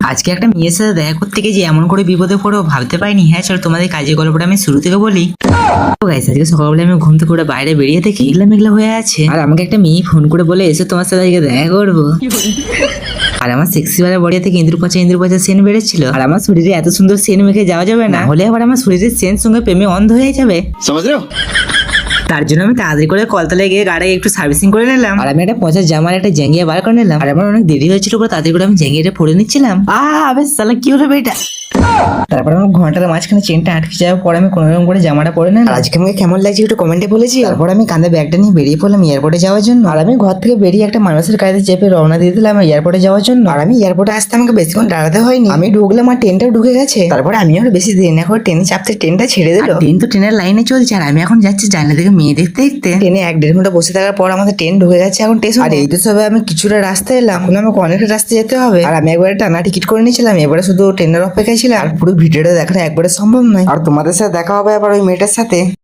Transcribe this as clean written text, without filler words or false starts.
আজকে একটা মেয়ের সাথে দেখা করতে গিয়ে যে এমন করে বিপদে পড়েও ভাবতে পারিনি। হ্যাঁ চলো তোমাদের কাজের গল্পটা আমি শুরু থেকে বলি। তো গাইস আজকে সকালবেলা আমি ঘুম থেকে উঠে বাইরে বেরিয়ে দেখি মেঘলা মেঘলা হয়ে আছে, আর আমাকে একটা মেয়ে ফোন করে বলে এসে তোমার সাথে আজকে দেখা করবো। আর আমার সেক্সি বেলা বডি থেকে ইঁদুর পচা সেন বেড়েছিল, আর আমার শরীরে এত সুন্দর সেন মেখে যাওয়া যাবে না, হলে আবার আমার শরীরের সেন সঙ্গে প্রেমে অন্ধ হয়ে যাবে। তার জন্য আমি তাড়াতাড়ি করে কলতলায় গিয়ে গাড়ি একটু সার্ভিসিং করে নিলাম, আর আমি একটা পচা জামার একটা জ্যাঙ্গিয়া বার করে নিলাম। আর আমার অনেক দেরি হয়েছিল বলে তাড়াতাড়ি করে আমি জ্যাঙ্গিয়াটা পরে নিচ্ছিলাম। বেশ সালা কি হলো বেটা। তারপর আমার ঘন্টার মাঝখানে চেনটা আটকে যাওয়ার পর আমি কোনো রকম করে জামাটা পরে নিলাম। আজকে আমাকে কেমন লাগছে একটু কমেন্টে বলেছি। তারপর আমি কাঁধে ব্যাগটা নিয়ে বেরিয়ে পড়লাম এয়ারপোর্টে যাওয়ার জন্য। আর আমি ঘর থেকে বেরিয়ে একটা মানুষের গাড়িতে চেপে রওনা দিয়ে দিলাম এয়ারপোর্টে যাওয়ার জন্য। আর আমি এয়ারপোর্টে আসতে আমাকে বেশিক্ষণ দাঁড়াতে হয়নি, আমি ঢুকলাম আর ট্রেনটাও ঢুকে গেছে। তারপরে আমি আর বেশি দেরি না করে ট্রেনে চাপতে ট্রেনটা ছেড়ে দিল। ট্রেন তো ট্রেনের লাইনে চলছে, আর আমি এখন যাচ্ছি জানলা থেকে মেয়ে দেখতে দেখতে। ট্রেনে 1-1.5 ঘন্টা বসে থাকার পর আমাদের ট্রেন ঢুকে গেছে এখন স্টেশনে। আর এই তো সবে আমি কিছুটা রাস্তা এলাম, এখন আমাকে অনেকটা রাস্তা যেতে হবে। আর আমি একবারে টানা টিকিট করে নিয়েছিলাম, এবারে শুধু ট্রেনের অপেক্ষায় ছিলাম। আর পুরো ভিডিওটা দেখানো একবারে সম্ভব নয়। আর তোমাদের সাথে দেখা হবে আবার ওই মেয়েটার সাথে।